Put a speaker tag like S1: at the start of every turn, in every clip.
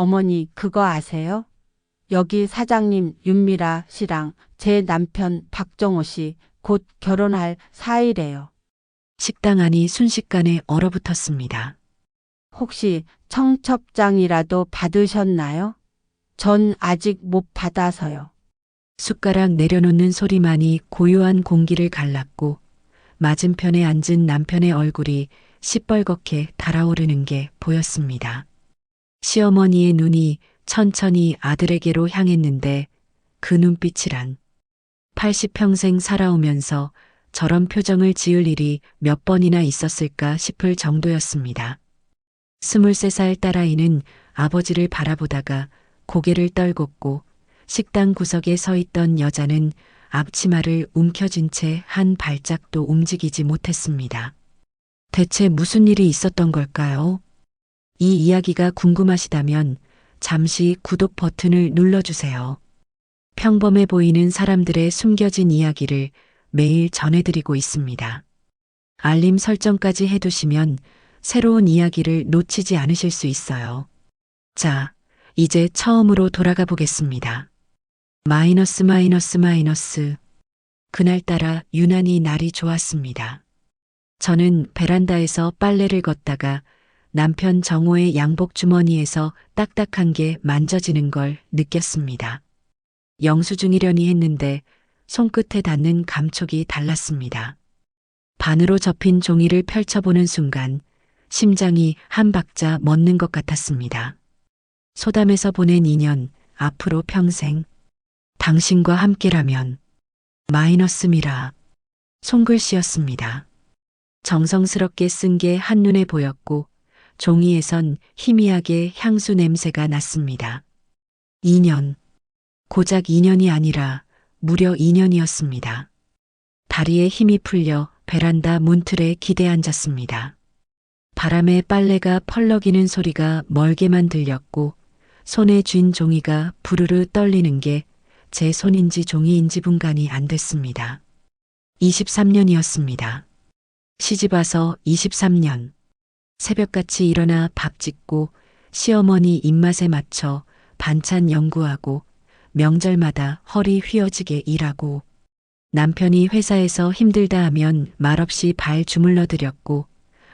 S1: 어머니, 그거 아세요? 여기 사장님 윤미라 씨랑 제 남편 박정호 씨 곧 결혼할 사이래요.
S2: 식당 안이 순식간에 얼어붙었습니다.
S1: 혹시 청첩장이라도 받으셨나요? 전 아직 못 받아서요.
S2: 숟가락 내려놓는 소리만이 고요한 공기를 갈랐고 맞은편에 앉은 남편의 얼굴이 시뻘겋게 달아오르는 게 보였습니다. 시어머니의 눈이 천천히 아들에게로 향했는데 그 눈빛이란 80평생 살아오면서 저런 표정을 지을 일이 몇 번이나 있었을까 싶을 정도였습니다. 23살 딸아이는 아버지를 바라보다가 고개를 떨궜고 식당 구석에 서 있던 여자는 앞치마를 움켜쥔 채 한 발짝도 움직이지 못했습니다. 대체 무슨 일이 있었던 걸까요? 이 이야기가 궁금하시다면 잠시 구독 버튼을 눌러주세요. 평범해 보이는 사람들의 숨겨진 이야기를 매일 전해드리고 있습니다. 알림 설정까지 해두시면 새로운 이야기를 놓치지 않으실 수 있어요. 자, 이제 처음으로 돌아가 보겠습니다. 마이너스. 그날따라 유난히 날이 좋았습니다. 저는 베란다에서 빨래를 걷다가 남편 정호의 양복 주머니에서 딱딱한 게 만져지는 걸 느꼈습니다. 영수증이려니 했는데 손끝에 닿는 감촉이 달랐습니다. 반으로 접힌 종이를 펼쳐보는 순간 심장이 한 박자 멎는 것 같았습니다. 소담에서 보낸 2년, 앞으로 평생, 당신과 함께라면, 마이너스미라. 손글씨였습니다. 정성스럽게 쓴 게 한눈에 보였고 종이에선 희미하게 향수 냄새가 났습니다. 2년. 고작 2년이 아니라 무려 2년이었습니다. 다리에 힘이 풀려 베란다 문틀에 기대 앉았습니다. 바람에 빨래가 펄럭이는 소리가 멀게만 들렸고 손에 쥔 종이가 부르르 떨리는 게 제 손인지 종이인지 분간이 안 됐습니다. 23년이었습니다. 시집와서 23년. 새벽같이 일어나 밥 짓고 시어머니 입맛에 맞춰 반찬 연구하고 명절마다 허리 휘어지게 일하고 남편이 회사에서 힘들다 하면 말없이 발 주물러 드렸고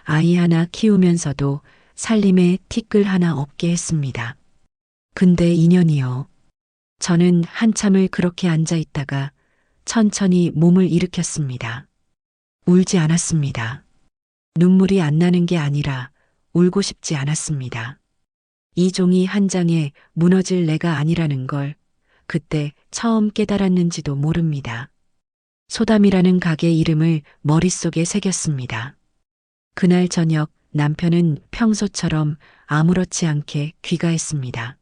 S2: 아이 하나 키우면서도 살림에 티끌 하나 없게 했습니다. 근데 2년이요. 저는 한참을 그렇게 앉아 있다가 천천히 몸을 일으켰습니다. 울지 않았습니다. 눈물이 안 나는 게 아니라 울고 싶지 않았습니다. 이 종이 한 장에 무너질 내가 아니라는 걸 그때 처음 깨달았는지도 모릅니다. 소담이라는 가게 이름을 머릿속에 새겼습니다. 그날 저녁 남편은 평소처럼 아무렇지 않게 귀가했습니다.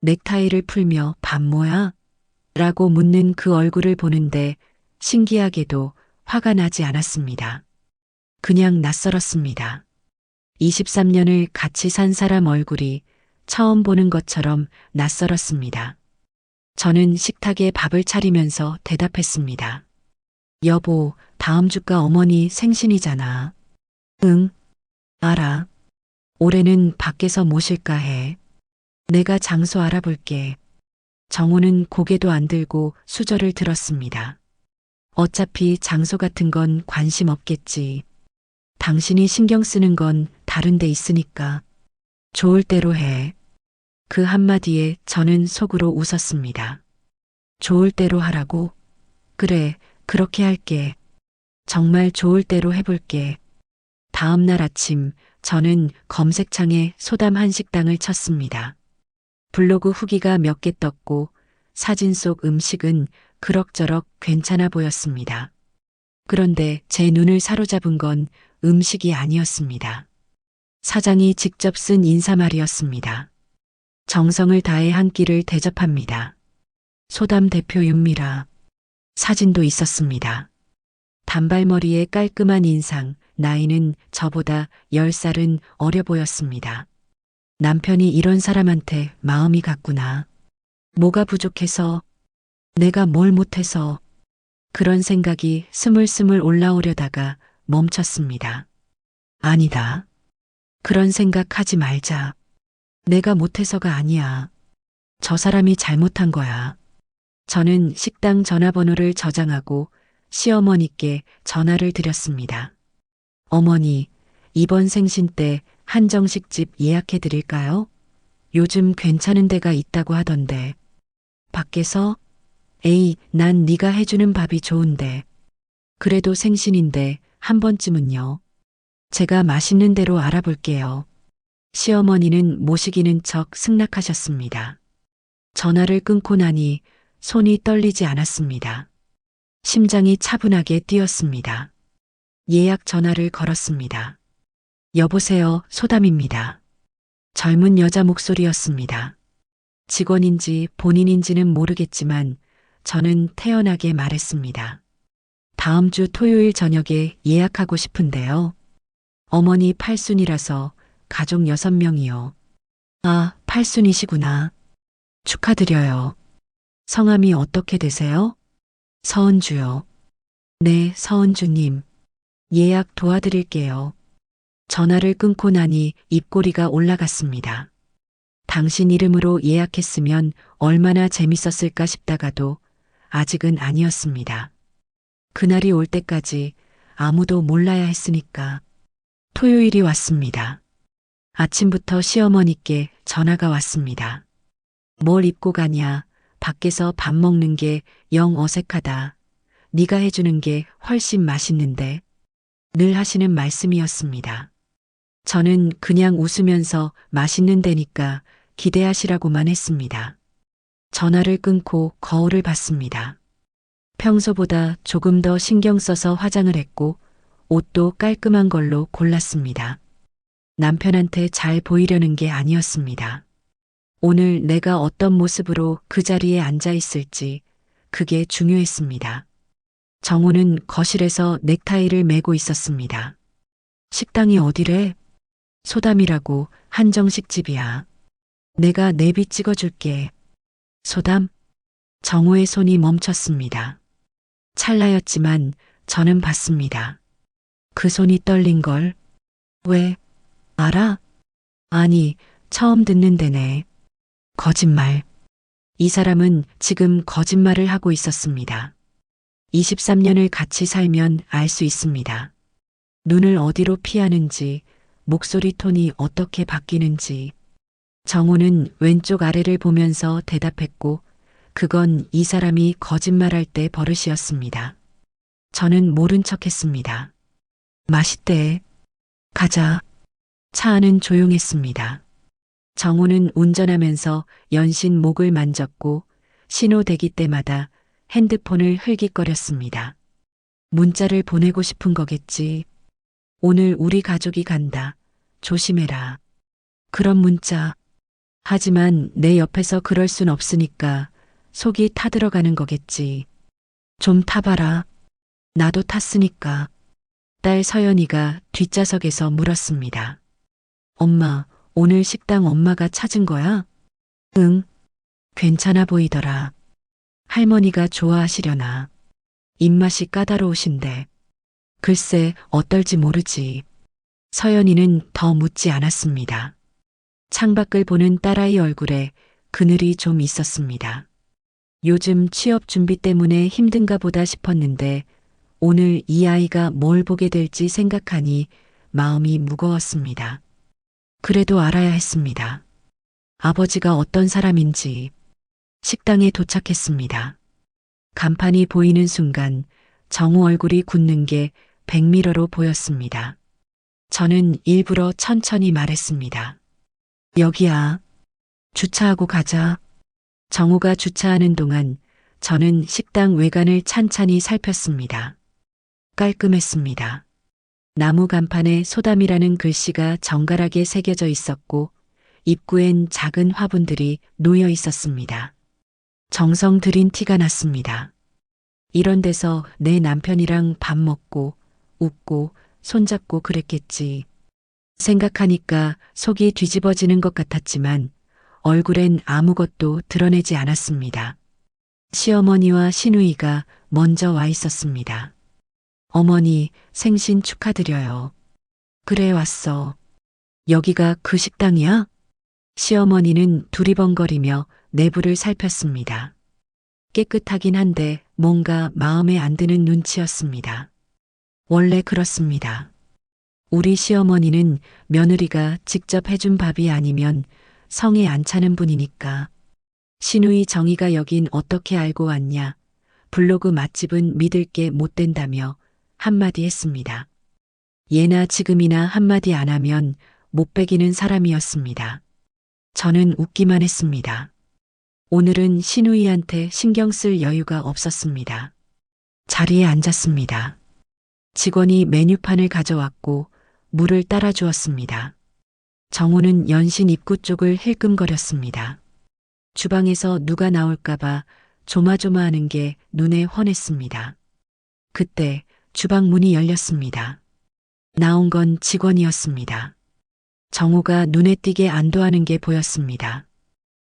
S2: 넥타이를 풀며 밥 뭐야? 라고 묻는 그 얼굴을 보는데 신기하게도 화가 나지 않았습니다. 그냥 낯설었습니다. 23년을 같이 산 사람 얼굴이 처음 보는 것처럼 낯설었습니다. 저는 식탁에 밥을 차리면서 대답했습니다. 여보, 다음 주가 어머니 생신이잖아. 응, 알아. 올해는 밖에서 모실까 해. 내가 장소 알아볼게. 정호는 고개도 안 들고 수저를 들었습니다. 어차피 장소 같은 건 관심 없겠지. 당신이 신경 쓰는 건 다른 데 있으니까. 좋을 대로 해. 그 한마디에 저는 속으로 웃었습니다. 좋을 대로 하라고? 그래, 그렇게 할게. 정말 좋을 대로 해볼게. 다음 날 아침 저는 검색창에 소담 한식당을 쳤습니다. 블로그 후기가 몇 개 떴고 사진 속 음식은 그럭저럭 괜찮아 보였습니다. 그런데 제 눈을 사로잡은 건 음식이 아니었습니다. 사장이 직접 쓴 인사말이었습니다. 정성을 다해 한 끼를 대접합니다. 소담 대표 윤미라. 사진도 있었습니다. 단발머리에 깔끔한 인상, 나이는 저보다 10살은 어려 보였습니다. 남편이 이런 사람한테 마음이 갔구나. 뭐가 부족해서, 내가 뭘 못해서, 그런 생각이 스물스물 올라오려다가 멈췄습니다. 아니다. 그런 생각하지 말자. 내가 못해서가 아니야. 저 사람이 잘못한 거야. 저는 식당 전화번호를 저장하고 시어머니께 전화를 드렸습니다. 어머니, 이번 생신 때 한정식집 예약해 드릴까요? 요즘 괜찮은 데가 있다고 하던데. 밖에서? 에이, 난 네가 해주는 밥이 좋은데. 그래도 생신인데 한 번쯤은요. 제가 맛있는 대로 알아볼게요. 시어머니는 모시기는 척 승낙하셨습니다. 전화를 끊고 나니 손이 떨리지 않았습니다. 심장이 차분하게 뛰었습니다. 예약 전화를 걸었습니다. 여보세요, 소담입니다. 젊은 여자 목소리였습니다. 직원인지 본인인지는 모르겠지만 저는 태연하게 말했습니다. 다음 주 토요일 저녁에 예약하고 싶은데요. 어머니 팔순이라서 가족 6명이요. 아, 팔순이시구나. 축하드려요. 성함이 어떻게 되세요? 서은주요. 네, 서은주님. 예약 도와드릴게요. 전화를 끊고 나니 입꼬리가 올라갔습니다. 당신 이름으로 예약했으면 얼마나 재밌었을까 싶다가도 아직은 아니었습니다. 그날이 올 때까지 아무도 몰라야 했으니까. 토요일이 왔습니다. 아침부터 시어머니께 전화가 왔습니다. 뭘 입고 가냐? 밖에서 밥 먹는 게 영 어색하다. 네가 해주는 게 훨씬 맛있는데. 늘 하시는 말씀이었습니다. 저는 그냥 웃으면서 맛있는 데니까 기대하시라고만 했습니다. 전화를 끊고 거울을 봤습니다. 평소보다 조금 더 신경 써서 화장을 했고 옷도 깔끔한 걸로 골랐습니다. 남편한테 잘 보이려는 게 아니었습니다. 오늘 내가 어떤 모습으로 그 자리에 앉아 있을지 그게 중요했습니다. 정우는 거실에서 넥타이를 매고 있었습니다. 식당이 어디래? 소담이라고 한정식 집이야. 내가 내비 찍어줄게. 소담? 정우의 손이 멈췄습니다. 찰나였지만 저는 봤습니다. 그 손이 떨린 걸. 왜? 알아? 아니, 처음 듣는 데네. 거짓말. 이 사람은 지금 거짓말을 하고 있었습니다. 23년을 같이 살면 알 수 있습니다. 눈을 어디로 피하는지, 목소리 톤이 어떻게 바뀌는지. 정우는 왼쪽 아래를 보면서 대답했고, 그건 이 사람이 거짓말할 때 버릇이었습니다. 저는 모른 척 했습니다. 맛있대. 가자. 차 안은 조용했습니다. 정우는 운전하면서 연신 목을 만졌고 신호 대기 때마다 핸드폰을 흘깃거렸습니다. 문자를 보내고 싶은 거겠지. 오늘 우리 가족이 간다. 조심해라. 그런 문자. 하지만 내 옆에서 그럴 순 없으니까 속이 타들어가는 거겠지. 좀 타봐라. 나도 탔으니까. 딸 서연이가 뒷좌석에서 물었습니다. 엄마, 오늘 식당 엄마가 찾은 거야? 응. 괜찮아 보이더라. 할머니가 좋아하시려나. 입맛이 까다로우신데. 글쎄, 어떨지 모르지. 서연이는 더 묻지 않았습니다. 창밖을 보는 딸아이 얼굴에 그늘이 좀 있었습니다. 요즘 취업 준비 때문에 힘든가 보다 싶었는데 오늘 이 아이가 뭘 보게 될지 생각하니 마음이 무거웠습니다. 그래도 알아야 했습니다. 아버지가 어떤 사람인지. 식당에 도착했습니다. 간판이 보이는 순간 정우 얼굴이 굳는 게 백미러로 보였습니다. 저는 일부러 천천히 말했습니다. 여기야. 주차하고 가자. 정우가 주차하는 동안 저는 식당 외관을 찬찬히 살폈습니다. 깔끔했습니다. 나무 간판에 소담이라는 글씨가 정갈하게 새겨져 있었고 입구엔 작은 화분들이 놓여 있었습니다. 정성 들인 티가 났습니다. 이런 데서 내 남편이랑 밥 먹고 웃고 손잡고 그랬겠지. 생각하니까 속이 뒤집어지는 것 같았지만 얼굴엔 아무것도 드러내지 않았습니다. 시어머니와 시누이가 먼저 와 있었습니다. 어머니, 생신 축하드려요. 그래, 왔어. 여기가 그 식당이야? 시어머니는 두리번거리며 내부를 살폈습니다. 깨끗하긴 한데 뭔가 마음에 안 드는 눈치였습니다. 원래 그렇습니다. 우리 시어머니는 며느리가 직접 해준 밥이 아니면 성에 안 차는 분이니까. 시누이 정희가 여긴 어떻게 알고 왔냐. 블로그 맛집은 믿을 게 못 된다며 한마디 했습니다. 예나 지금이나 한마디 안 하면 못 배기는 사람이었습니다. 저는 웃기만 했습니다. 오늘은 시누이한테 신경 쓸 여유가 없었습니다. 자리에 앉았습니다. 직원이 메뉴판을 가져왔고 물을 따라 주었습니다. 정호는 연신 입구 쪽을 힐끔거렸습니다. 주방에서 누가 나올까봐 조마조마하는 게 눈에 훤했습니다. 그때 주방 문이 열렸습니다. 나온 건 직원이었습니다. 정호가 눈에 띄게 안도하는 게 보였습니다.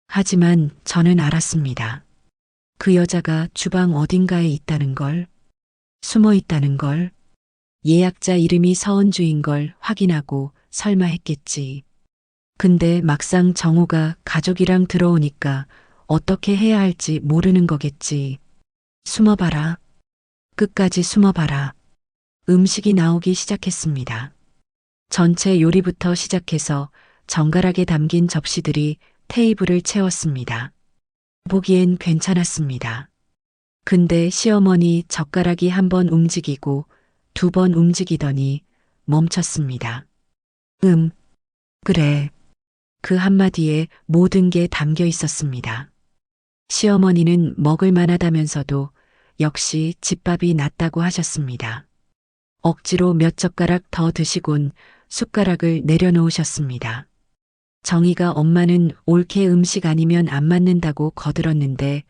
S2: 하지만 저는 알았습니다. 그 여자가 주방 어딘가에 있다는 걸, 숨어 있다는 걸, 예약자 이름이 서은주인 걸 확인하고 설마 했겠지. 근데 막상 정호가 가족이랑 들어오니까 어떻게 해야 할지 모르는 거겠지. 숨어봐라. 끝까지 숨어봐라. 음식이 나오기 시작했습니다. 전체 요리부터 시작해서 정갈하게 담긴 접시들이 테이블을 채웠습니다. 보기엔 괜찮았습니다. 근데 시어머니 젓가락이 한 번 움직이고 두 번 움직이더니 멈췄습니다. 그래. 그 한마디에 모든 게 담겨 있었습니다. 시어머니는 먹을 만하다면서도 역시 집밥이 낫다고 하셨습니다. 억지로 몇 젓가락 더 드시곤 숟가락을 내려놓으셨습니다. 정희가 엄마는 올케 음식 아니면 안 맞는다고 거들었는데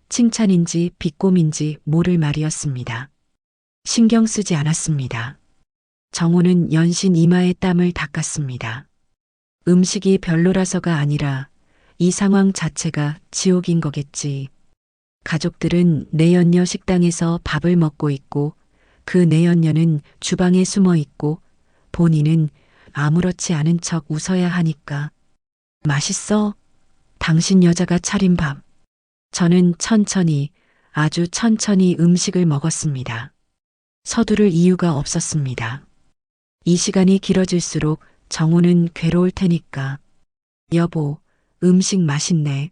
S2: 칭찬인지 비꼼인지 모를 말이었습니다. 신경 쓰지 않았습니다. 정호는 연신 이마에 땀을 닦았습니다. 음식이 별로라서가 아니라 이 상황 자체가 지옥인 거겠지. 가족들은 내연녀 식당에서 밥을 먹고 있고 그 내연녀는 주방에 숨어 있고 본인은 아무렇지 않은 척 웃어야 하니까. 맛있어? 당신 여자가 차린 밥. 저는 천천히, 아주 천천히 음식을 먹었습니다. 서두를 이유가 없었습니다. 이 시간이 길어질수록 정호는 괴로울 테니까. 여보, 음식 맛있네.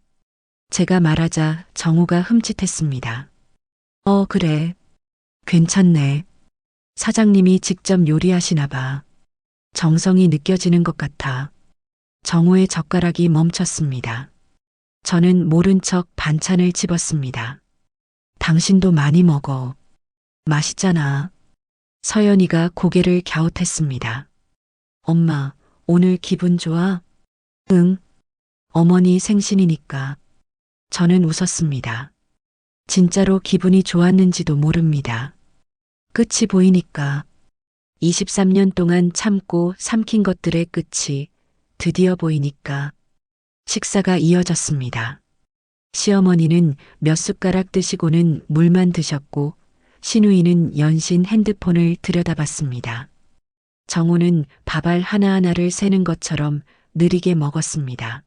S2: 제가 말하자 정호가 흠칫했습니다. 그래. 괜찮네. 사장님이 직접 요리하시나 봐. 정성이 느껴지는 것 같아. 정호의 젓가락이 멈췄습니다. 저는 모른 척 반찬을 집었습니다. 당신도 많이 먹어. 맛있잖아. 서연이가 고개를 갸웃했습니다. 엄마, 오늘 기분 좋아? 응. 어머니 생신이니까. 저는 웃었습니다. 진짜로 기분이 좋았는지도 모릅니다. 끝이 보이니까. 23년 동안 참고 삼킨 것들의 끝이 드디어 보이니까. 식사가 이어졌습니다. 시어머니는 몇 숟가락 드시고는 물만 드셨고 시누이는 연신 핸드폰을 들여다봤습니다. 정호는 밥알 하나하나를 세는 것처럼 느리게 먹었습니다.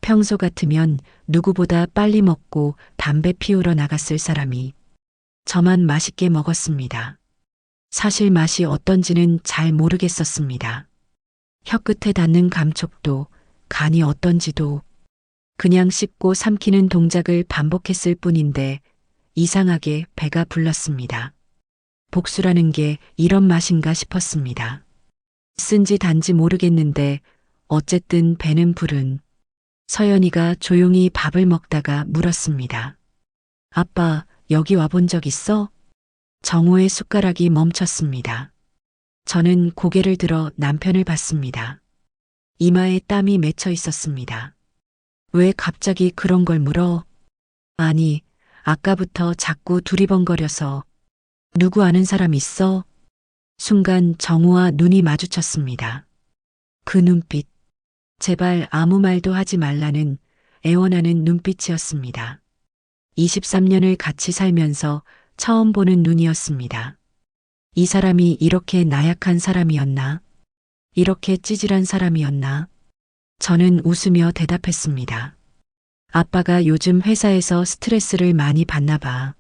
S2: 평소 같으면 누구보다 빨리 먹고 담배 피우러 나갔을 사람이 저만 맛있게 먹었습니다. 사실 맛이 어떤지는 잘 모르겠었습니다. 혀끝에 닿는 감촉도, 간이 어떤지도 그냥 씹고 삼키는 동작을 반복했을 뿐인데 이상하게 배가 불렀습니다. 복수라는 게 이런 맛인가 싶었습니다. 쓴지 단지 모르겠는데 어쨌든 배는 부른. 서연이가 조용히 밥을 먹다가 물었습니다. 아빠, 여기 와본 적 있어? 정호의 숟가락이 멈췄습니다. 저는 고개를 들어 남편을 봤습니다. 이마에 땀이 맺혀 있었습니다. 왜 갑자기 그런 걸 물어? 아니, 아까부터 자꾸 두리번거려서. 누구 아는 사람 있어? 순간 정호와 눈이 마주쳤습니다. 그 눈빛. 제발 아무 말도 하지 말라는 애원하는 눈빛이었습니다. 23년을 같이 살면서 처음 보는 눈이었습니다. 이 사람이 이렇게 나약한 사람이었나? 이렇게 찌질한 사람이었나? 저는 웃으며 대답했습니다. 아빠가 요즘 회사에서 스트레스를 많이 받나 봐.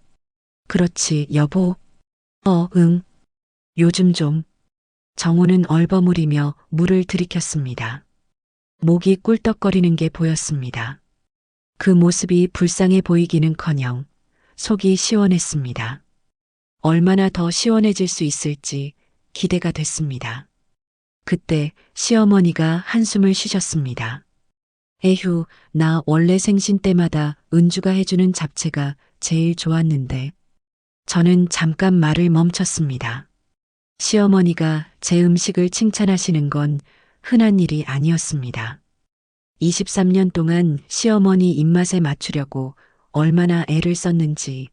S2: 그렇지, 여보. 응. 요즘 좀. 정우는 얼버무리며 물을 들이켰습니다. 목이 꿀떡거리는 게 보였습니다. 그 모습이 불쌍해 보이기는커녕 속이 시원했습니다. 얼마나 더 시원해질 수 있을지 기대가 됐습니다. 그때 시어머니가 한숨을 쉬셨습니다. 에휴, 나 원래 생신 때마다 은주가 해주는 잡채가 제일 좋았는데. 저는 잠깐 말을 멈췄습니다. 시어머니가 제 음식을 칭찬하시는 건 흔한 일이 아니었습니다. 23년 동안 시어머니 입맛에 맞추려고 얼마나 애를 썼는지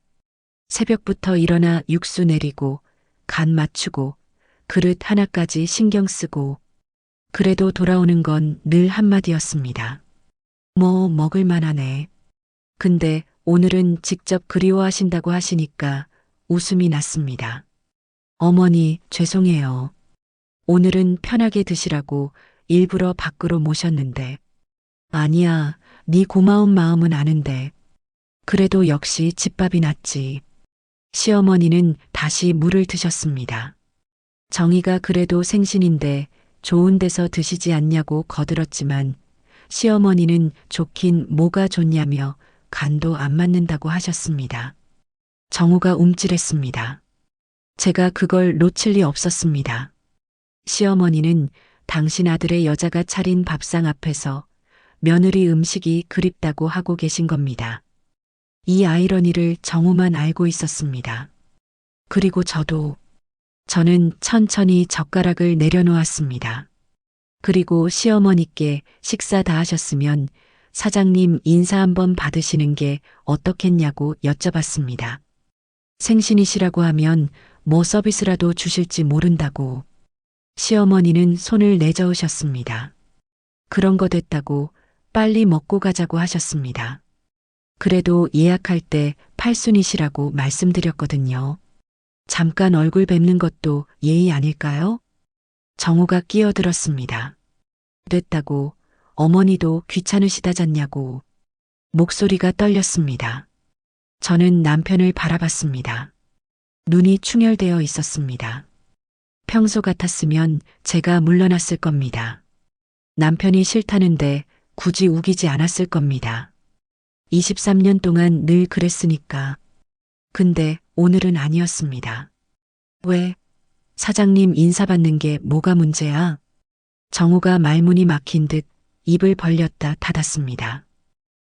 S2: 새벽부터 일어나 육수 내리고 간 맞추고 그릇 하나까지 신경 쓰고 그래도 돌아오는 건 늘 한마디였습니다. 뭐 먹을 만하네. 근데 오늘은 직접 그리워하신다고 하시니까 웃음이 났습니다. 어머니, 죄송해요. 오늘은 편하게 드시라고 일부러 밖으로 모셨는데. 아니야, 네 고마운 마음은 아는데. 그래도 역시 집밥이 낫지. 시어머니는 다시 물을 드셨습니다. 정희가 그래도 생신인데 좋은 데서 드시지 않냐고 거들었지만 시어머니는 좋긴 뭐가 좋냐며 간도 안 맞는다고 하셨습니다. 정우가 움찔했습니다. 제가 그걸 놓칠 리 없었습니다. 시어머니는 당신 아들의 여자가 차린 밥상 앞에서 며느리 음식이 그립다고 하고 계신 겁니다. 이 아이러니를 정우만 알고 있었습니다. 그리고 저는 천천히 젓가락을 내려놓았습니다. 그리고 시어머니께 식사 다 하셨으면 사장님 인사 한번 받으시는 게 어떻겠냐고 여쭤봤습니다. 생신이시라고 하면 뭐 서비스라도 주실지 모른다고. 시어머니는 손을 내저으셨습니다. 그런 거 됐다고 빨리 먹고 가자고 하셨습니다. 그래도 예약할 때 8순이시라고 말씀드렸거든요. 잠깐 얼굴 뵙는 것도 예의 아닐까요? 정우가 끼어들었습니다. 됐다고 어머니도 귀찮으시다잖냐고. 목소리가 떨렸습니다. 저는 남편을 바라봤습니다. 눈이 충혈되어 있었습니다. 평소 같았으면 제가 물러났을 겁니다. 남편이 싫다는데 굳이 우기지 않았을 겁니다. 23년 동안 늘 그랬으니까. 근데 오늘은 아니었습니다. 왜? 사장님 인사받는 게 뭐가 문제야? 정우가 말문이 막힌 듯 입을 벌렸다 닫았습니다.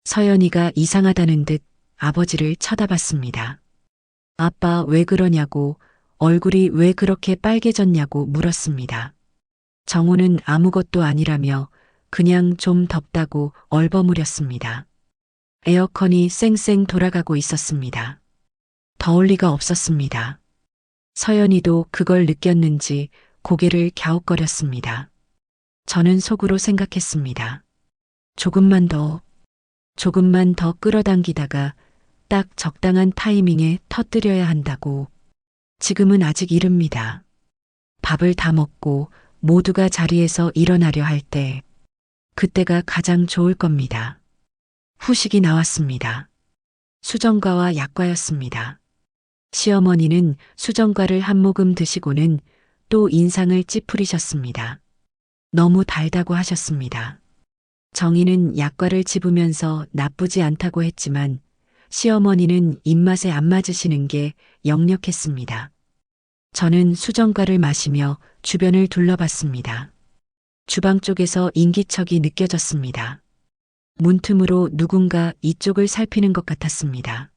S2: 서연이가 이상하다는 듯 아버지를 쳐다봤습니다. 아빠 왜 그러냐고, 얼굴이 왜 그렇게 빨개졌냐고 물었습니다. 정우는 아무것도 아니라며 그냥 좀 덥다고 얼버무렸습니다. 에어컨이 쌩쌩 돌아가고 있었습니다. 더울 리가 없었습니다. 서연이도 그걸 느꼈는지 고개를 갸웃거렸습니다. 저는 속으로 생각했습니다. 조금만 더 끌어당기다가 딱 적당한 타이밍에 터뜨려야 한다고. 지금은 아직 이릅니다. 밥을 다 먹고 모두가 자리에서 일어나려 할 때, 그때가 가장 좋을 겁니다. 후식이 나왔습니다. 수정과와 약과였습니다. 시어머니는 수정과를 한 모금 드시고는 또 인상을 찌푸리셨습니다. 너무 달다고 하셨습니다. 정희는 약과를 집으면서 나쁘지 않다고 했지만 시어머니는 입맛에 안 맞으시는 게 역력했습니다. 저는 수정과를 마시며 주변을 둘러봤습니다. 주방 쪽에서 인기척이 느껴졌습니다. 문틈으로 누군가 이쪽을 살피는 것 같았습니다.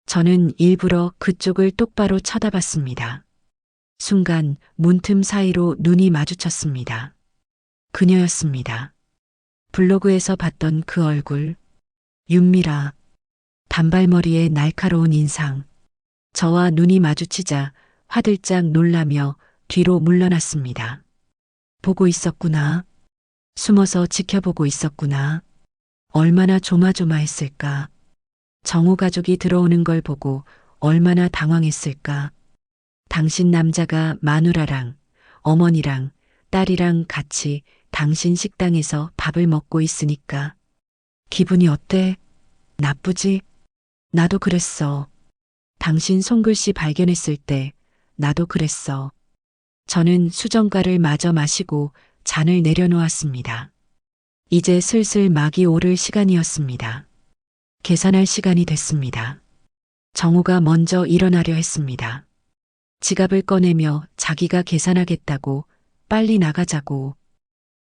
S2: 저는 일부러 그쪽을 똑바로 쳐다봤습니다. 순간 문틈 사이로 눈이 마주쳤습니다. 그녀였습니다. 블로그에서 봤던 그 얼굴. 윤미라. 단발머리에 날카로운 인상. 저와 눈이 마주치자 화들짝 놀라며 뒤로 물러났습니다. 보고 있었구나. 숨어서 지켜보고 있었구나. 얼마나 조마조마했을까. 정우 가족이 들어오는 걸 보고 얼마나 당황했을까. 당신 남자가 마누라랑 어머니랑 딸이랑 같이 당신 식당에서 밥을 먹고 있으니까. 기분이 어때? 나쁘지? 나도 그랬어. 당신 손글씨 발견했을 때 나도 그랬어. 저는 수정가를 마저 마시고 잔을 내려놓았습니다. 이제 슬슬 막이 오를 시간이었습니다. 계산할 시간이 됐습니다. 정우가 먼저 일어나려 했습니다. 지갑을 꺼내며 자기가 계산하겠다고 빨리 나가자고.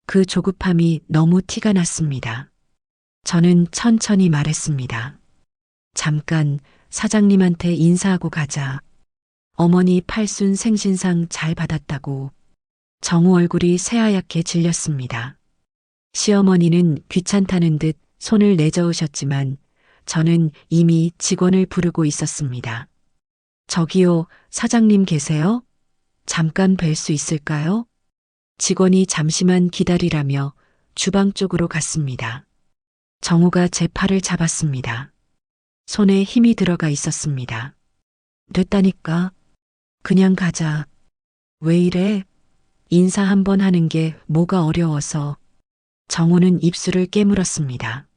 S2: 그 조급함이 너무 티가 났습니다. 저는 천천히 말했습니다. 잠깐 사장님한테 인사하고 가자. 어머니 팔순 생신상 잘 받았다고. 정우 얼굴이 새하얗게 질렸습니다. 시어머니는 귀찮다는 듯 손을 내저으셨지만 저는 이미 직원을 부르고 있었습니다. 저기요, 사장님 계세요? 잠깐 뵐 수 있을까요? 직원이 잠시만 기다리라며 주방 쪽으로 갔습니다. 정우가 제 팔을 잡았습니다. 손에 힘이 들어가 있었습니다. 됐다니까. 그냥 가자. 왜 이래? 인사 한번 하는 게 뭐가 어려워서. 정우는 입술을 깨물었습니다.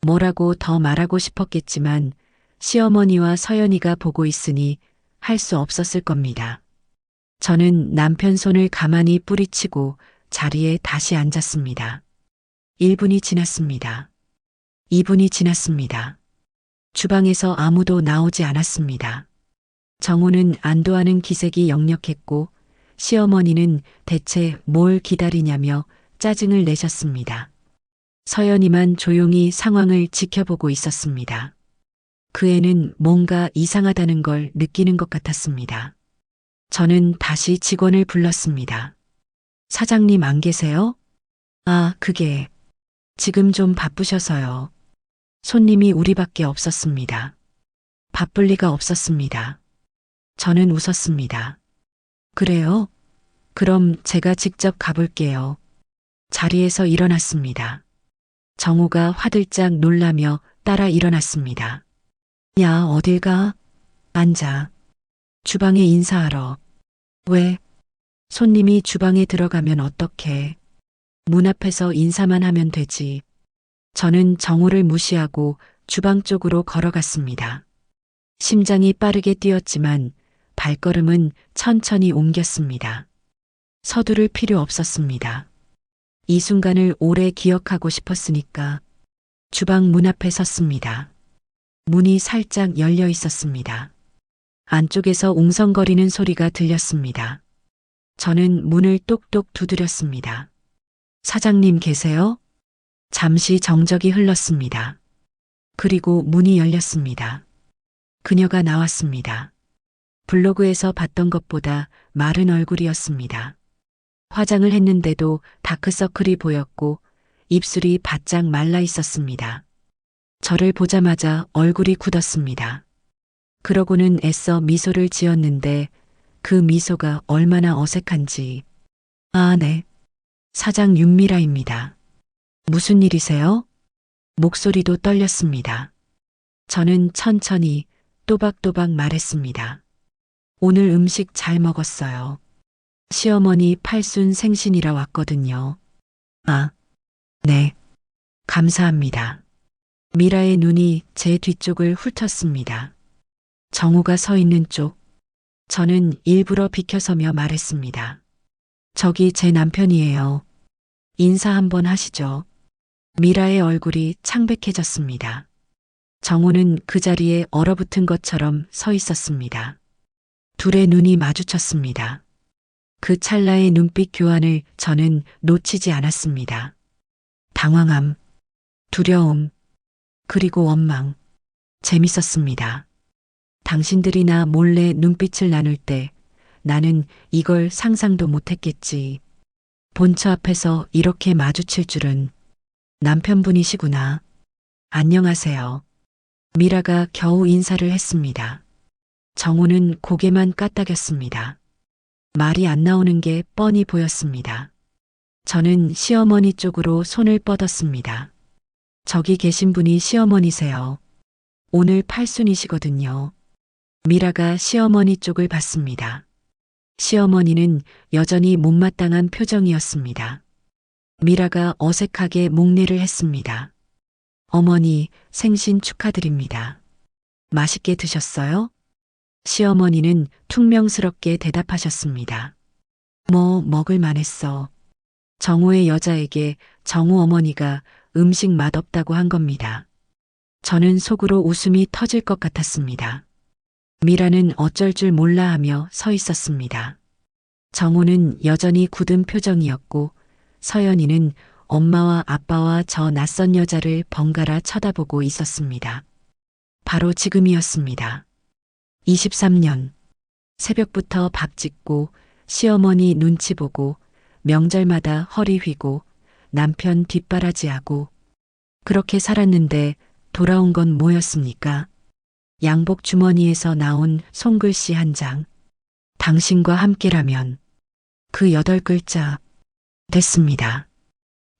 S2: 뭐라고 더 말하고 싶었겠지만 시어머니와 서연이가 보고 있으니 할 수 없었을 겁니다. 저는 남편 손을 가만히 뿌리치고 자리에 다시 앉았습니다. 1분이 지났습니다. 2분이 지났습니다. 주방에서 아무도 나오지 않았습니다. 정우는 안도하는 기색이 역력했고 시어머니는 대체 뭘 기다리냐며 짜증을 내셨습니다. 서연이만 조용히 상황을 지켜보고 있었습니다. 그 애는 뭔가 이상하다는 걸 느끼는 것 같았습니다. 저는 다시 직원을 불렀습니다. 사장님 안 계세요? 아, 그게 지금 좀 바쁘셔서요. 손님이 우리밖에 없었습니다. 바쁠 리가 없었습니다. 저는 웃었습니다. 그래요? 그럼 제가 직접 가볼게요. 자리에서 일어났습니다. 정우가 화들짝 놀라며 따라 일어났습니다. 야, 어딜 가? 앉아. 주방에 인사하러. 왜? 손님이 주방에 들어가면 어떡해? 문 앞에서 인사만 하면 되지. 저는 정우를 무시하고 주방 쪽으로 걸어갔습니다. 심장이 빠르게 뛰었지만 발걸음은 천천히 옮겼습니다. 서두를 필요 없었습니다. 이 순간을 오래 기억하고 싶었으니까 주방 문 앞에 섰습니다. 문이 살짝 열려 있었습니다. 안쪽에서 웅성거리는 소리가 들렸습니다. 저는 문을 똑똑 두드렸습니다. 사장님 계세요? 잠시 정적이 흘렀습니다. 그리고 문이 열렸습니다. 그녀가 나왔습니다. 블로그에서 봤던 것보다 마른 얼굴이었습니다. 화장을 했는데도 다크서클이 보였고 입술이 바짝 말라 있었습니다. 저를 보자마자 얼굴이 굳었습니다. 그러고는 애써 미소를 지었는데 그 미소가 얼마나 어색한지. 아, 네. 사장 윤미라입니다. 무슨 일이세요? 목소리도 떨렸습니다. 저는 천천히 또박또박 말했습니다. 오늘 음식 잘 먹었어요. 시어머니 팔순 생신이라 왔거든요. 아, 네. 감사합니다. 미라의 눈이 제 뒤쪽을 훑었습니다. 정우가 서 있는 쪽. 저는 일부러 비켜서며 말했습니다. 저기 제 남편이에요. 인사 한번 하시죠. 미라의 얼굴이 창백해졌습니다. 정우는 그 자리에 얼어붙은 것처럼 서 있었습니다. 둘의 눈이 마주쳤습니다. 그 찰나의 눈빛 교환을 저는 놓치지 않았습니다. 당황함, 두려움, 그리고 원망. 재밌었습니다. 당신들이나 몰래 눈빛을 나눌 때 나는 이걸 상상도 못했겠지. 본처 앞에서 이렇게 마주칠 줄은. 남편분이시구나. 안녕하세요. 미라가 겨우 인사를 했습니다. 정우는 고개만 까딱였습니다. 말이 안 나오는 게 뻔히 보였습니다. 저는 시어머니 쪽으로 손을 뻗었습니다. 저기 계신 분이 시어머니세요. 오늘 팔순이시거든요. 미라가 시어머니 쪽을 봤습니다. 시어머니는 여전히 못마땅한 표정이었습니다. 미라가 어색하게 목례를 했습니다. 어머니, 생신 축하드립니다. 맛있게 드셨어요? 시어머니는 퉁명스럽게 대답하셨습니다. 뭐 먹을 만했어. 정우의 여자에게 정우 어머니가 음식 맛없다고 한 겁니다. 저는 속으로 웃음이 터질 것 같았습니다. 미라는 어쩔 줄 몰라 하며 서 있었습니다. 정우는 여전히 굳은 표정이었고 서연이는 엄마와 아빠와 저 낯선 여자를 번갈아 쳐다보고 있었습니다. 바로 지금이었습니다. 23년 새벽부터 밥 짓고 시어머니 눈치 보고 명절마다 허리 휘고 남편 뒷바라지하고 그렇게 살았는데 돌아온 건 뭐였습니까? 양복 주머니에서 나온 손글씨 한 장. 당신과 함께라면 그 8글자. 됐습니다.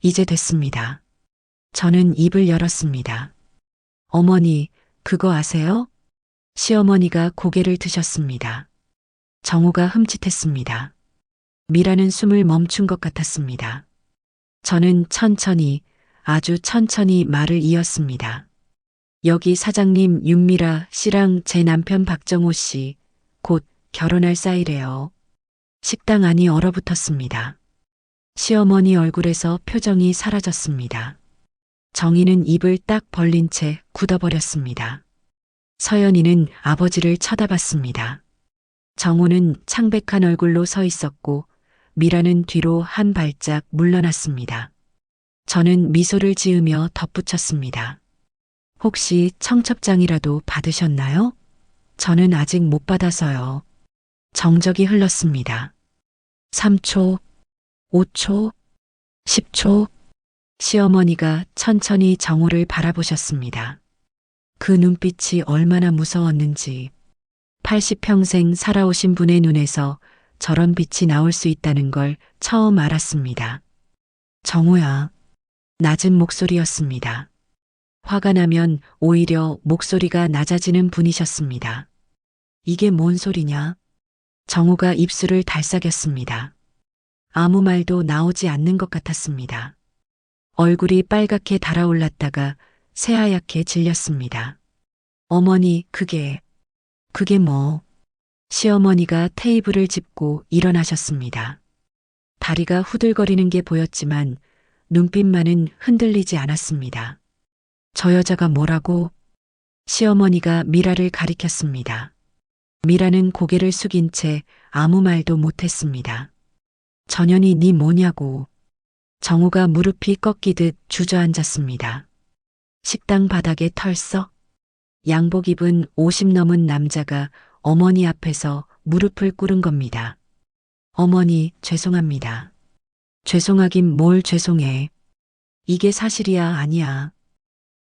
S2: 이제 됐습니다. 저는 입을 열었습니다. 어머니, 그거 아세요? 시어머니가 고개를 드셨습니다. 정우가 흠칫했습니다. 미라는 숨을 멈춘 것 같았습니다. 저는 천천히, 아주 천천히 말을 이었습니다. 여기 사장님 윤미라 씨랑 제 남편 박정호 씨, 곧 결혼할 사이래요. 식당 안이 얼어붙었습니다. 시어머니 얼굴에서 표정이 사라졌습니다. 정희는 입을 딱 벌린 채 굳어버렸습니다. 서연이는 아버지를 쳐다봤습니다. 정우는 창백한 얼굴로 서 있었고 미라는 뒤로 한 발짝 물러났습니다. 저는 미소를 지으며 덧붙였습니다. 혹시 청첩장이라도 받으셨나요? 저는 아직 못 받아서요. 정적이 흘렀습니다. 3초, 5초, 10초. 시어머니가 천천히 정우를 바라보셨습니다. 그 눈빛이 얼마나 무서웠는지 80평생 살아오신 분의 눈에서 저런 빛이 나올 수 있다는 걸 처음 알았습니다. 정우야. 낮은 목소리였습니다. 화가 나면 오히려 목소리가 낮아지는 분이셨습니다. 이게 뭔 소리냐? 정우가 입술을 달싹였습니다. 아무 말도 나오지 않는 것 같았습니다. 얼굴이 빨갛게 달아올랐다가 새하얗게 질렸습니다. 어머니, 그게 뭐? 시어머니가 테이블을 짚고 일어나셨습니다. 다리가 후들거리는 게 보였지만 눈빛만은 흔들리지 않았습니다. 저 여자가 뭐라고? 시어머니가 미라를 가리켰습니다. 미라는 고개를 숙인 채 아무 말도 못했습니다. 전현이 네 뭐냐고. 정우가 무릎이 꺾이듯 주저앉았습니다. 식당 바닥에 털썩. 양복 입은 50 넘은 남자가 어머니 앞에서 무릎을 꿇은 겁니다. 어머니, 죄송합니다. 죄송하긴 뭘 죄송해. 이게 사실이야, 아니야.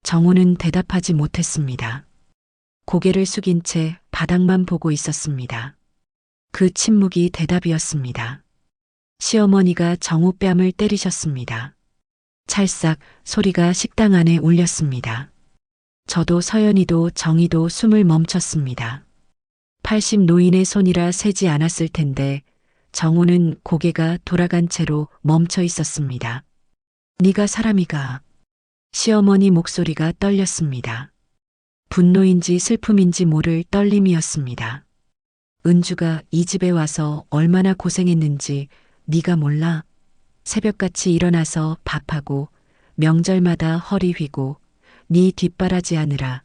S2: 정우는 대답하지 못했습니다. 고개를 숙인 채 바닥만 보고 있었습니다. 그 침묵이 대답이었습니다. 시어머니가 정우 뺨을 때리셨습니다. 찰싹 소리가 식당 안에 울렸습니다. 저도 서연이도 정희도 숨을 멈췄습니다. 80 노인의 손이라 세지 않았을 텐데 정우는 고개가 돌아간 채로 멈춰 있었습니다. 네가 사람이가. 시어머니 목소리가 떨렸습니다. 분노인지 슬픔인지 모를 떨림이었습니다. 은주가 이 집에 와서 얼마나 고생했는지 네가 몰라? 새벽같이 일어나서 밥하고 명절마다 허리 휘고 네 뒷바라지 하느라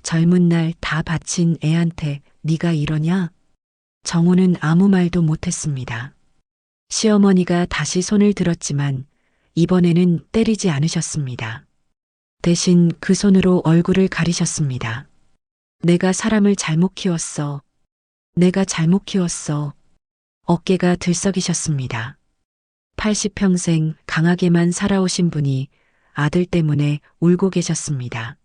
S2: 젊은 날 다 바친 애한테 네가 이러냐? 정우는 아무 말도 못했습니다. 시어머니가 다시 손을 들었지만 이번에는 때리지 않으셨습니다. 대신 그 손으로 얼굴을 가리셨습니다. 내가 사람을 잘못 키웠어. 내가 잘못 키웠어. 어깨가 들썩이셨습니다. 80평생 강하게만 살아오신 분이 아들 때문에 울고 계셨습니다.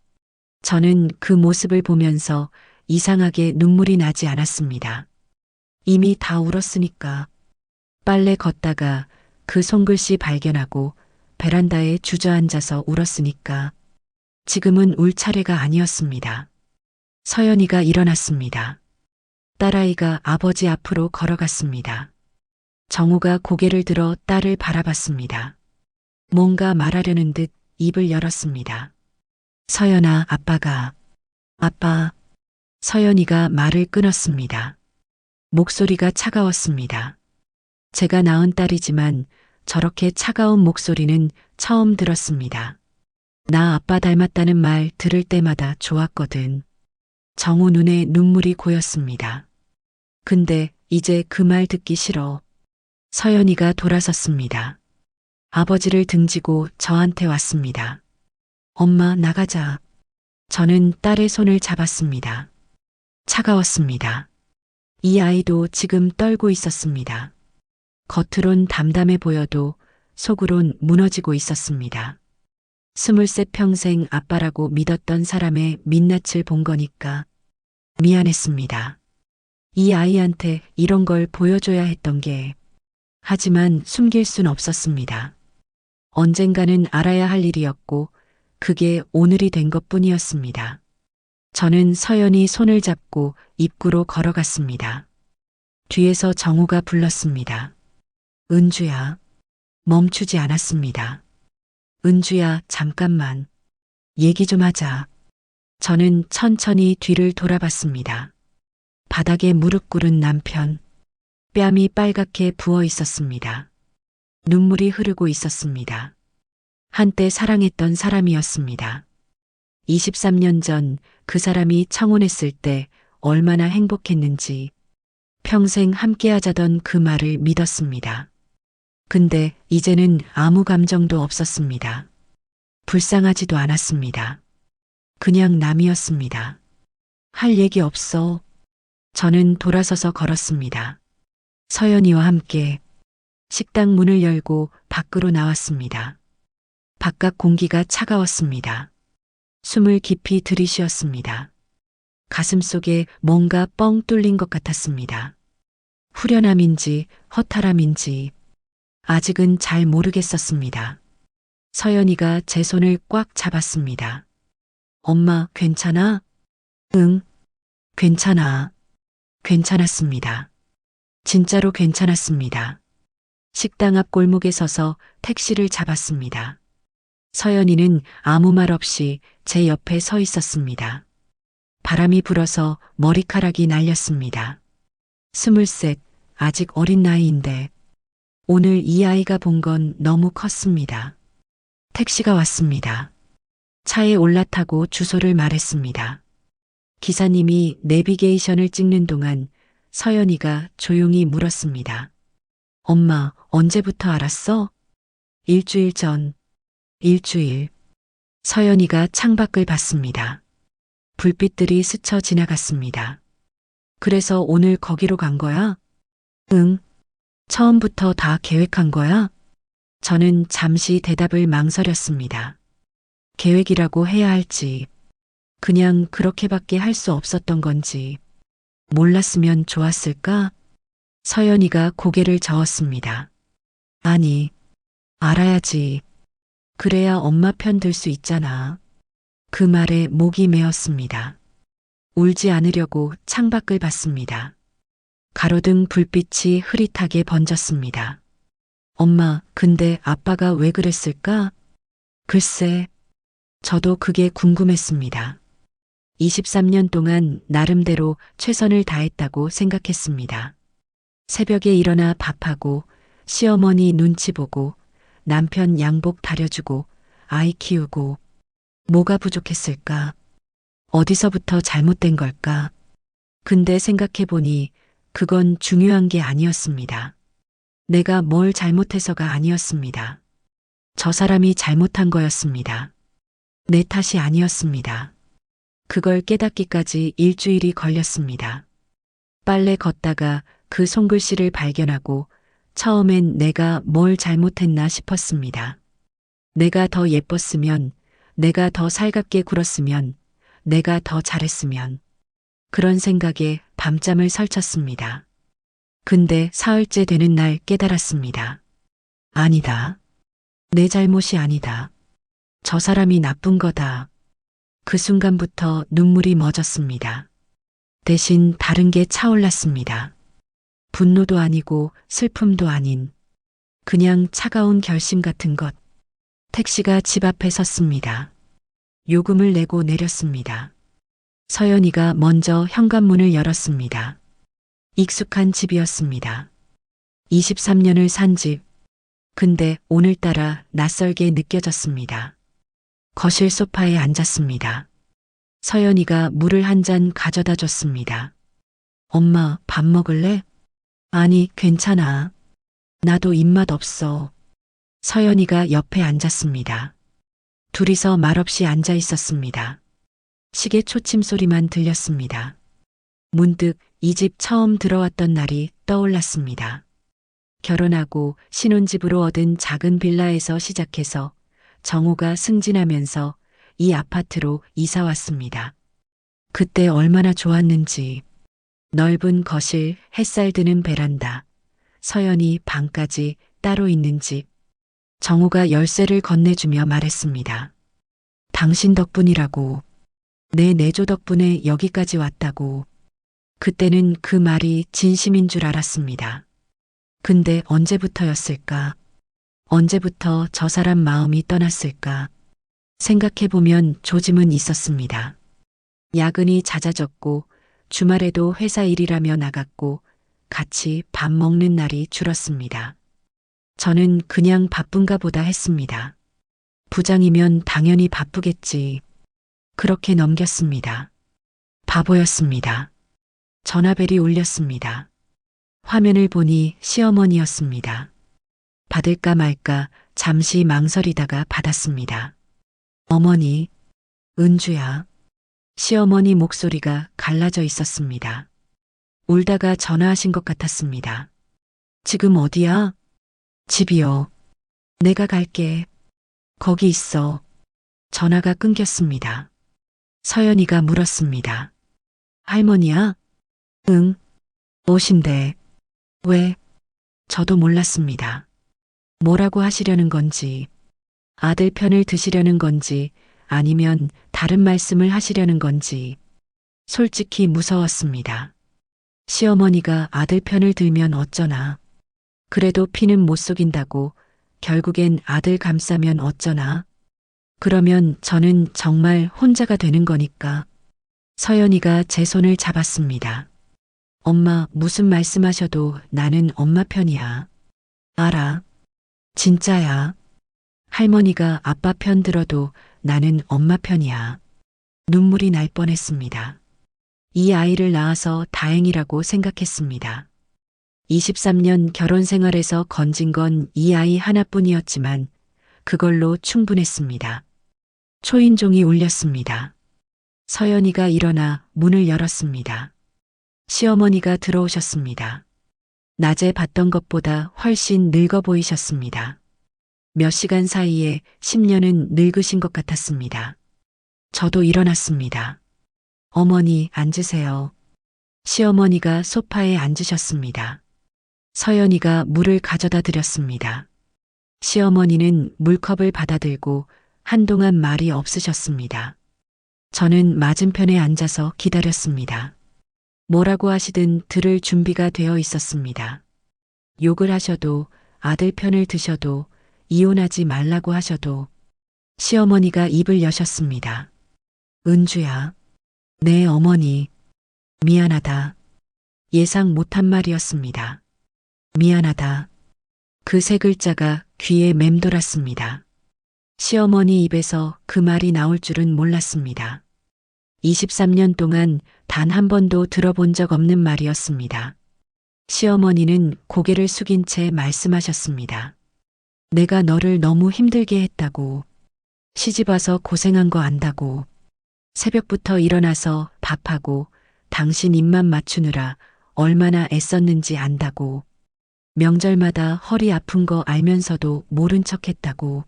S2: 저는 그 모습을 보면서 이상하게 눈물이 나지 않았습니다. 이미 다 울었으니까. 빨래 걷다가 그 손글씨 발견하고 베란다에 주저앉아서 울었으니까. 지금은 울 차례가 아니었습니다. 서연이가 일어났습니다. 딸아이가 아버지 앞으로 걸어갔습니다. 정우가 고개를 들어 딸을 바라봤습니다. 뭔가 말하려는 듯 입을 열었습니다. 서연아, 아빠. 서연이가 말을 끊었습니다. 목소리가 차가웠습니다. 제가 낳은 딸이지만 저렇게 차가운 목소리는 처음 들었습니다. 나 아빠 닮았다는 말 들을 때마다 좋았거든. 정우 눈에 눈물이 고였습니다. 근데 이제 그 말 듣기 싫어. 서연이가 돌아섰습니다. 아버지를 등지고 저한테 왔습니다. 엄마, 나가자. 저는 딸의 손을 잡았습니다. 차가웠습니다. 이 아이도 지금 떨고 있었습니다. 겉으론 담담해 보여도 속으론 무너지고 있었습니다. 23 평생 아빠라고 믿었던 사람의 민낯을 본 거니까 미안했습니다. 이 아이한테 이런 걸 보여줘야 했던 게, 하지만 숨길 순 없었습니다. 언젠가는 알아야 할 일이었고 그게 오늘이 된 것뿐이었습니다. 저는 서연이 손을 잡고 입구로 걸어갔습니다. 뒤에서 정우가 불렀습니다. 은주야. 멈추지 않았습니다. 은주야, 잠깐만. 얘기 좀 하자. 저는 천천히 뒤를 돌아봤습니다. 바닥에 무릎 꿇은 남편. 뺨이 빨갛게 부어 있었습니다. 눈물이 흐르고 있었습니다. 한때 사랑했던 사람이었습니다. 23년 전 그 사람이 청혼했을 때 얼마나 행복했는지 평생 함께하자던 그 말을 믿었습니다. 근데 이제는 아무 감정도 없었습니다. 불쌍하지도 않았습니다. 그냥 남이었습니다. 할 얘기 없어. 저는 돌아서서 걸었습니다. 서연이와 함께 식당 문을 열고 밖으로 나왔습니다. 바깥 공기가 차가웠습니다. 숨을 깊이 들이쉬었습니다. 가슴 속에 뭔가 뻥 뚫린 것 같았습니다. 후련함인지 허탈함인지 아직은 잘 모르겠었습니다. 서연이가 제 손을 꽉 잡았습니다. 엄마, 괜찮아? 응, 괜찮아. 괜찮았습니다. 진짜로 괜찮았습니다. 식당 앞 골목에 서서 택시를 잡았습니다. 서연이는 아무 말 없이 제 옆에 서 있었습니다. 바람이 불어서 머리카락이 날렸습니다. 23, 아직 어린 나이인데 오늘 이 아이가 본 건 너무 컸습니다. 택시가 왔습니다. 차에 올라타고 주소를 말했습니다. 기사님이 내비게이션을 찍는 동안 서연이가 조용히 물었습니다. 엄마, 언제부터 알았어? 일주일 전. 일주일. 서연이가 창밖을 봤습니다. 불빛들이 스쳐 지나갔습니다. 그래서 오늘 거기로 간 거야? 응. 처음부터 다 계획한 거야? 저는 잠시 대답을 망설였습니다. 계획이라고 해야 할지, 그냥 그렇게밖에 할 수 없었던 건지, 몰랐으면 좋았을까? 서연이가 고개를 저었습니다. 아니, 알아야지. 그래야 엄마 편 들 수 있잖아. 그 말에 목이 메었습니다. 울지 않으려고 창밖을 봤습니다. 가로등 불빛이 흐릿하게 번졌습니다. 엄마, 근데 아빠가 왜 그랬을까? 글쎄, 저도 그게 궁금했습니다. 23년 동안 나름대로 최선을 다했다고 생각했습니다. 새벽에 일어나 밥하고, 시어머니 눈치 보고, 남편 양복 다려주고, 아이 키우고, 뭐가 부족했을까? 어디서부터 잘못된 걸까? 근데 생각해보니 그건 중요한 게 아니었습니다. 내가 뭘 잘못해서가 아니었습니다. 저 사람이 잘못한 거였습니다. 내 탓이 아니었습니다. 그걸 깨닫기까지 일주일이 걸렸습니다. 빨래 걷다가 그 손글씨를 발견하고 처음엔 내가 뭘 잘못했나 싶었습니다. 내가 더 예뻤으면, 내가 더 살갑게 굴었으면, 내가 더 잘했으면. 그런 생각에 밤잠을 설쳤습니다. 근데 사흘째 되는 날 깨달았습니다. 아니다. 내 잘못이 아니다. 저 사람이 나쁜 거다. 그 순간부터 눈물이 멎었습니다. 대신 다른 게 차올랐습니다. 분노도 아니고 슬픔도 아닌 그냥 차가운 결심 같은 것. 택시가 집 앞에 섰습니다. 요금을 내고 내렸습니다. 서연이가 먼저 현관문을 열었습니다. 익숙한 집이었습니다. 23년을 산 집. 근데 오늘따라 낯설게 느껴졌습니다. 거실 소파에 앉았습니다. 서연이가 물을 한 잔 가져다 줬습니다. 엄마, 밥 먹을래? 아니, 괜찮아. 나도 입맛 없어. 서연이가 옆에 앉았습니다. 둘이서 말없이 앉아 있었습니다. 시계 초침 소리만 들렸습니다. 문득 이 집 처음 들어왔던 날이 떠올랐습니다. 결혼하고 신혼집으로 얻은 작은 빌라에서 시작해서 정호가 승진하면서 이 아파트로 이사 왔습니다. 그때 얼마나 좋았는지. 넓은 거실, 햇살 드는 베란다, 서연이 방까지 따로 있는 집. 정호가 열쇠를 건네주며 말했습니다. 당신 덕분이라고. 내 내조 덕분에 여기까지 왔다고. 그때는 그 말이 진심인 줄 알았습니다. 근데 언제부터였을까? 언제부터 저 사람 마음이 떠났을까? 생각해보면 조짐은 있었습니다. 야근이 잦아졌고 주말에도 회사 일이라며 나갔고 같이 밥 먹는 날이 줄었습니다. 저는 그냥 바쁜가 보다 했습니다. 부장이면 당연히 바쁘겠지. 그렇게 넘겼습니다. 바보였습니다. 전화벨이 울렸습니다. 화면을 보니 시어머니였습니다. 받을까 말까 잠시 망설이다가 받았습니다. 어머니, 은주야. 시어머니 목소리가 갈라져 있었습니다. 울다가 전화하신 것 같았습니다. 지금 어디야? 집이요. 내가 갈게. 거기 있어. 전화가 끊겼습니다. 서연이가 물었습니다. 할머니야? 응. 오신대. 왜? 저도 몰랐습니다. 뭐라고 하시려는 건지, 아들 편을 드시려는 건지, 아니면 다른 말씀을 하시려는 건지, 솔직히 무서웠습니다. 시어머니가 아들 편을 들면 어쩌나. 그래도 피는 못 속인다고 결국엔 아들 감싸면 어쩌나. 그러면 저는 정말 혼자가 되는 거니까. 서연이가 제 손을 잡았습니다. 엄마, 무슨 말씀하셔도 나는 엄마 편이야. 알아. 진짜야. 할머니가 아빠 편 들어도 나는 엄마 편이야. 눈물이 날 뻔했습니다. 이 아이를 낳아서 다행이라고 생각했습니다. 23년 결혼 생활에서 건진 건 이 아이 하나뿐이었지만 그걸로 충분했습니다. 초인종이 울렸습니다. 서연이가 일어나 문을 열었습니다. 시어머니가 들어오셨습니다. 낮에 봤던 것보다 훨씬 늙어 보이셨습니다. 몇 시간 사이에 10년은 늙으신 것 같았습니다. 저도 일어났습니다. 어머니, 앉으세요. 시어머니가 소파에 앉으셨습니다. 서연이가 물을 가져다 드렸습니다. 시어머니는 물컵을 받아들고 한동안 말이 없으셨습니다. 저는 맞은편에 앉아서 기다렸습니다. 뭐라고 하시든 들을 준비가 되어 있었습니다. 욕을 하셔도, 아들 편을 드셔도, 이혼하지 말라고 하셔도. 시어머니가 입을 여셨습니다. 은주야. 네, 어머니. 미안하다. 예상 못한 말이었습니다. 미안하다. 그 세 글자가 귀에 맴돌았습니다. 시어머니 입에서 그 말이 나올 줄은 몰랐습니다. 23년 동안 단 한 번도 들어본 적 없는 말이었습니다. 시어머니는 고개를 숙인 채 말씀하셨습니다. 내가 너를 너무 힘들게 했다고. 시집와서 고생한 거 안다고. 새벽부터 일어나서 밥하고 당신 입맛 맞추느라 얼마나 애썼는지 안다고. 명절마다 허리 아픈 거 알면서도 모른 척 했다고.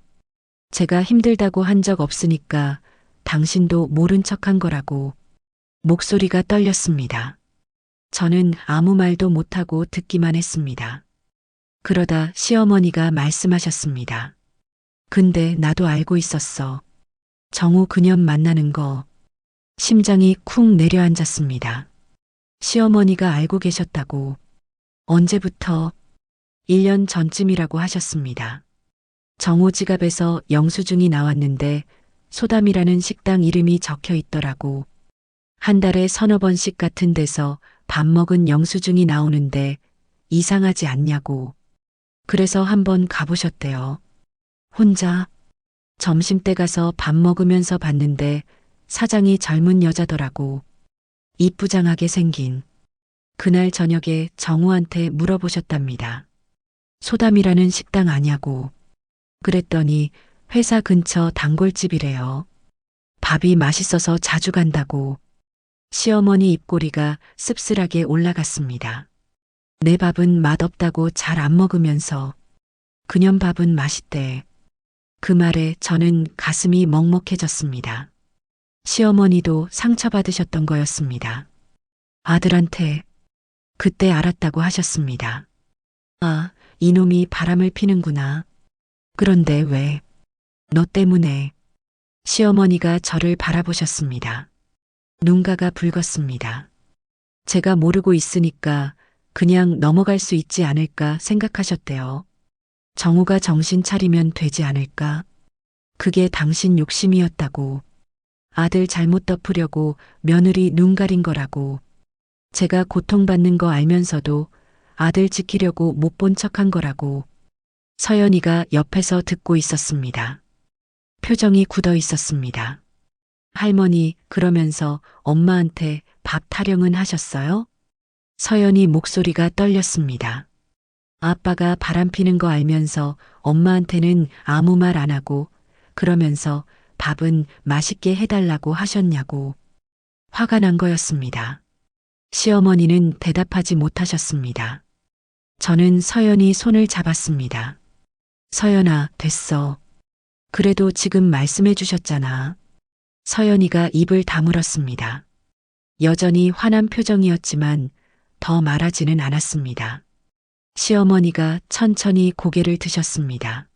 S2: 제가 힘들다고 한 적 없으니까 당신도 모른 척한 거라고. 목소리가 떨렸습니다. 저는 아무 말도 못하고 듣기만 했습니다. 그러다 시어머니가 말씀하셨습니다. 근데 나도 알고 있었어. 정우 그년 만나는 거. 심장이 쿵 내려앉았습니다. 시어머니가 알고 계셨다고. 언제부터? 1년 전쯤이라고 하셨습니다. 정호 지갑에서 영수증이 나왔는데 소담이라는 식당 이름이 적혀 있더라고. 한 달에 서너 번씩 같은 데서 밥 먹은 영수증이 나오는데 이상하지 않냐고. 그래서 한번 가보셨대요. 혼자 점심때 가서 밥 먹으면서 봤는데 사장이 젊은 여자더라고. 이쁘장하게 생긴. 그날 저녁에 정우한테 물어보셨답니다. 소담이라는 식당 아냐고. 그랬더니 회사 근처 단골집이래요. 밥이 맛있어서 자주 간다고. 시어머니 입꼬리가 씁쓸하게 올라갔습니다. 내 밥은 맛없다고 잘 안 먹으면서 그년 밥은 맛있대. 그 말에 저는 가슴이 먹먹해졌습니다. 시어머니도 상처받으셨던 거였습니다. 아들한테 그때 알았다고 하셨습니다. 아, 이놈이 바람을 피는구나. 그런데 왜? 너 때문에. 시어머니가 저를 바라보셨습니다. 눈가가 붉었습니다. 제가 모르고 있으니까 그냥 넘어갈 수 있지 않을까 생각하셨대요. 정우가 정신 차리면 되지 않을까? 그게 당신 욕심이었다고. 아들 잘못 덮으려고 며느리 눈 가린 거라고. 제가 고통받는 거 알면서도 아들 지키려고 못 본 척한 거라고. 서연이가 옆에서 듣고 있었습니다. 표정이 굳어 있었습니다. 할머니, 그러면서 엄마한테 밥 타령은 하셨어요? 서연이 목소리가 떨렸습니다. 아빠가 바람 피는 거 알면서 엄마한테는 아무 말 안 하고 그러면서 밥은 맛있게 해달라고 하셨냐고. 화가 난 거였습니다. 시어머니는 대답하지 못하셨습니다. 저는 서연이 손을 잡았습니다. 서연아, 됐어. 그래도 지금 말씀해 주셨잖아. 서연이가 입을 다물었습니다. 여전히 화난 표정이었지만 더 말하지는 않았습니다. 시어머니가 천천히 고개를 드셨습니다.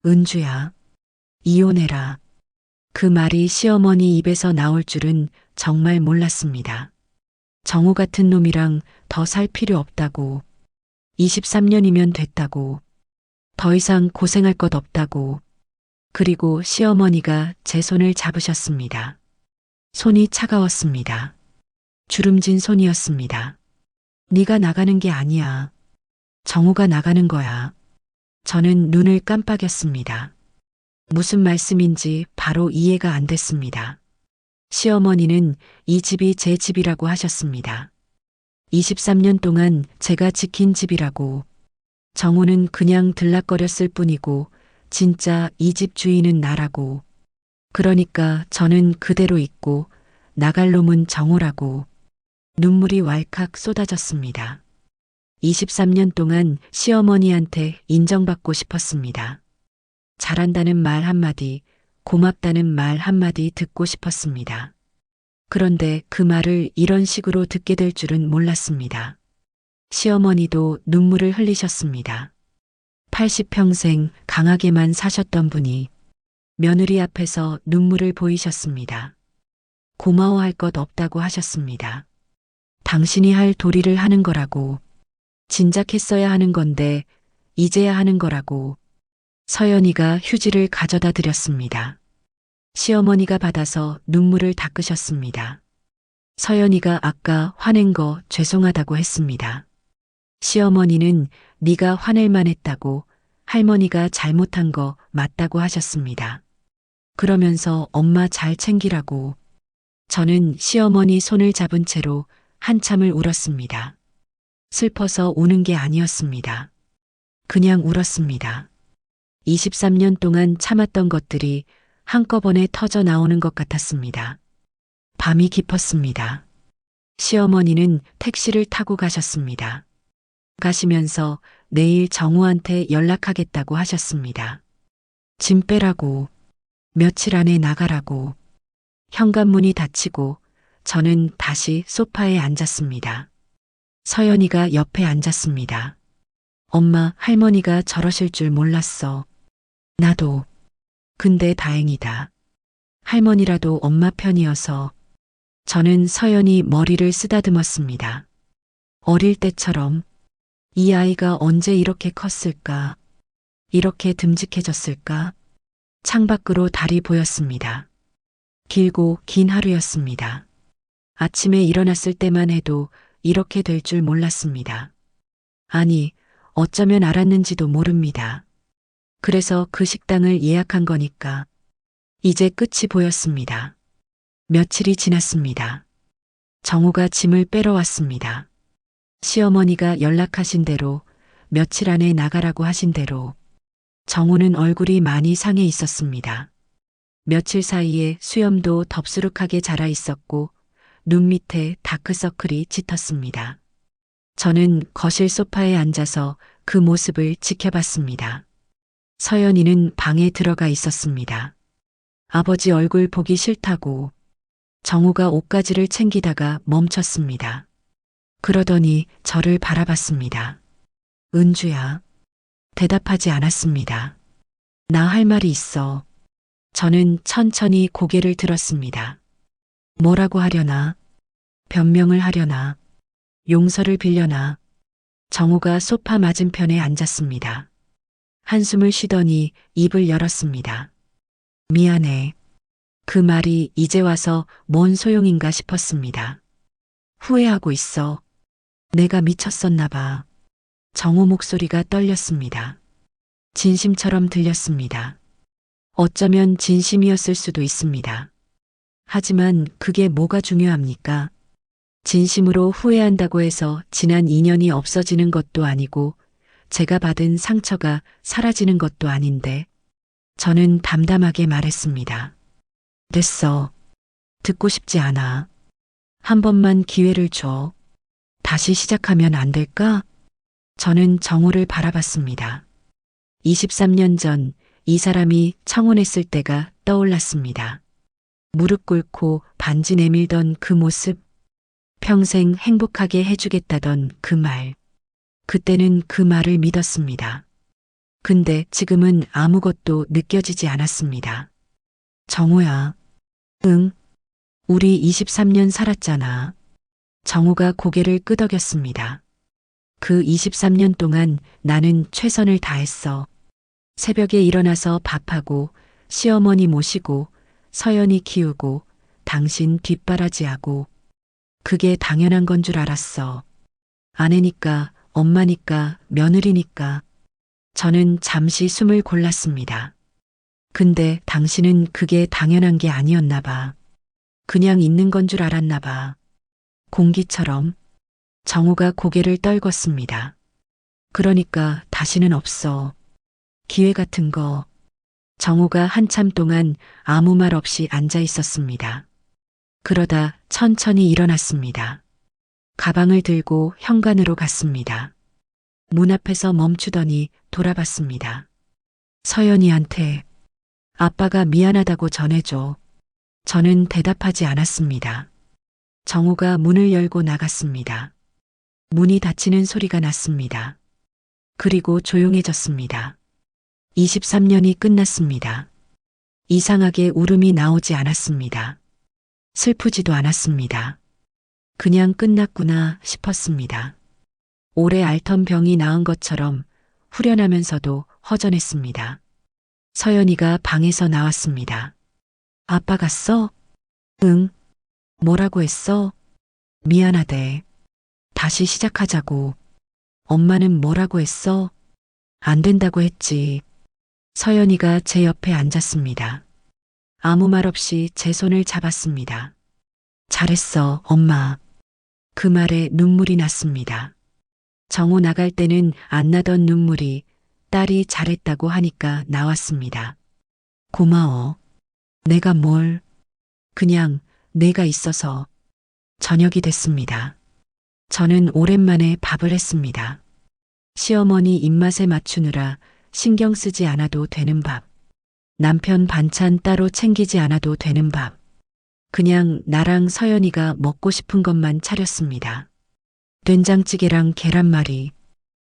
S2: 은주야, 이혼해라. 그 말이 시어머니 입에서 나올 줄은 정말 몰랐습니다. 정우 같은 놈이랑 더 살 필요 없다고. 23년이면 됐다고. 더 이상 고생할 것 없다고. 그리고 시어머니가 제 손을 잡으셨습니다. 손이 차가웠습니다. 주름진 손이었습니다. 네가 나가는 게 아니야. 정우가 나가는 거야. 저는 눈을 깜빡였습니다. 무슨 말씀인지 바로 이해가 안 됐습니다. 시어머니는 이 집이 제 집이라고 하셨습니다. 23년 동안 제가 지킨 집이라고. 정우는 그냥 들락거렸을 뿐이고 진짜 이 집 주인은 나라고. 그러니까 저는 그대로 있고 나갈 놈은 정우라고. 눈물이 왈칵 쏟아졌습니다. 23년 동안 시어머니한테 인정받고 싶었습니다. 잘한다는 말 한마디, 고맙다는 말 한마디 듣고 싶었습니다. 그런데 그 말을 이런 식으로 듣게 될 줄은 몰랐습니다. 시어머니도 눈물을 흘리셨습니다. 80평생 강하게만 사셨던 분이 며느리 앞에서 눈물을 보이셨습니다. 고마워할 것 없다고 하셨습니다. 당신이 할 도리를 하는 거라고. 진작 했어야 하는 건데 이제야 하는 거라고. 서연이가 휴지를 가져다 드렸습니다. 시어머니가 받아서 눈물을 닦으셨습니다. 서연이가 아까 화낸 거 죄송하다고 했습니다. 시어머니는 네가 화낼 만했다고, 할머니가 잘못한 거 맞다고 하셨습니다. 그러면서 엄마 잘 챙기라고. 저는 시어머니 손을 잡은 채로 한참을 울었습니다. 슬퍼서 우는 게 아니었습니다. 그냥 울었습니다. 23년 동안 참았던 것들이 한꺼번에 터져 나오는 것 같았습니다. 밤이 깊었습니다. 시어머니는 택시를 타고 가셨습니다. 가시면서 내일 정우한테 연락하겠다고 하셨습니다. 짐 빼라고, 며칠 안에 나가라고. 현관문이 닫히고 저는 다시 소파에 앉았습니다. 서연이가 옆에 앉았습니다. 엄마, 할머니가 저러실 줄 몰랐어. 나도. 근데 다행이다. 할머니라도 엄마 편이어서. 저는 서연이 머리를 쓰다듬었습니다. 어릴 때처럼. 이 아이가 언제 이렇게 컸을까? 이렇게 듬직해졌을까? 창밖으로 달이 보였습니다. 길고 긴 하루였습니다. 아침에 일어났을 때만 해도 이렇게 될 줄 몰랐습니다. 아니, 어쩌면 알았는지도 모릅니다. 그래서 그 식당을 예약한 거니까. 이제 끝이 보였습니다. 며칠이 지났습니다. 정우가 짐을 빼러 왔습니다. 시어머니가 연락하신 대로 며칠 안에 나가라고 하신 대로 정우는 얼굴이 많이 상해 있었습니다. 며칠 사이에 수염도 덥수룩하게 자라 있었고 눈 밑에 다크서클이 짙었습니다. 저는 거실 소파에 앉아서 그 모습을 지켜봤습니다. 서연이는 방에 들어가 있었습니다. 아버지 얼굴 보기 싫다고 정우가 옷가지를 챙기다가 멈췄습니다. 그러더니 저를 바라봤습니다. 은주야. 대답하지 않았습니다. 나 할 말이 있어. 저는 천천히 고개를 들었습니다. 뭐라고 하려나? 변명을 하려나? 용서를 빌려나? 정우가 소파 맞은편에 앉았습니다. 한숨을 쉬더니 입을 열었습니다. 미안해. 그 말이 이제 와서 뭔 소용인가 싶었습니다. 후회하고 있어. 내가 미쳤었나 봐. 정우 목소리가 떨렸습니다. 진심처럼 들렸습니다. 어쩌면 진심이었을 수도 있습니다. 하지만 그게 뭐가 중요합니까? 진심으로 후회한다고 해서 지난 인연이 없어지는 것도 아니고 제가 받은 상처가 사라지는 것도 아닌데 저는 담담하게 말했습니다. 됐어. 듣고 싶지 않아. 한 번만 기회를 줘. 다시 시작하면 안 될까? 저는 정우를 바라봤습니다. 23년 전 이 사람이 청혼했을 때가 떠올랐습니다. 무릎 꿇고 반지 내밀던 그 모습, 평생 행복하게 해주겠다던 그 말. 그때는 그 말을 믿었습니다. 근데 지금은 아무것도 느껴지지 않았습니다. 정우야. 응. 우리 23년 살았잖아. 정우가 고개를 끄덕였습니다. 그 23년 동안 나는 최선을 다했어. 새벽에 일어나서 밥하고 시어머니 모시고 서연이 키우고 당신 뒷바라지하고 그게 당연한 건 줄 알았어. 아내니까, 엄마니까, 며느리니까. 저는 잠시 숨을 골랐습니다. 근데 당신은 그게 당연한 게 아니었나 봐. 그냥 있는 건 줄 알았나 봐. 공기처럼. 정우가 고개를 떨궜습니다. 그러니까 다시는 없어. 기회 같은 거. 정우가 한참 동안 아무 말 없이 앉아 있었습니다. 그러다 천천히 일어났습니다. 가방을 들고 현관으로 갔습니다. 문 앞에서 멈추더니 돌아봤습니다. 서연이한테 아빠가 미안하다고 전해줘. 저는 대답하지 않았습니다. 정우가 문을 열고 나갔습니다. 문이 닫히는 소리가 났습니다. 그리고 조용해졌습니다. 23년이 끝났습니다. 이상하게 울음이 나오지 않았습니다. 슬프지도 않았습니다. 그냥 끝났구나 싶었습니다. 오래 앓던 병이 나은 것처럼 후련하면서도 허전했습니다. 서연이가 방에서 나왔습니다. 아빠 갔어? 응. 뭐라고 했어? 미안하대. 다시 시작하자고. 엄마는 뭐라고 했어? 안 된다고 했지. 서연이가 제 옆에 앉았습니다. 아무 말 없이 제 손을 잡았습니다. 잘했어, 엄마. 그 말에 눈물이 났습니다. 정우 나갈 때는 안 나던 눈물이 딸이 잘했다고 하니까 나왔습니다. 고마워. 내가 뭘. 그냥 내가 있어서. 저녁이 됐습니다. 저는 오랜만에 밥을 했습니다. 시어머니 입맛에 맞추느라 신경 쓰지 않아도 되는 밥. 남편 반찬 따로 챙기지 않아도 되는 밥. 그냥 나랑 서연이가 먹고 싶은 것만 차렸습니다. 된장찌개랑 계란말이.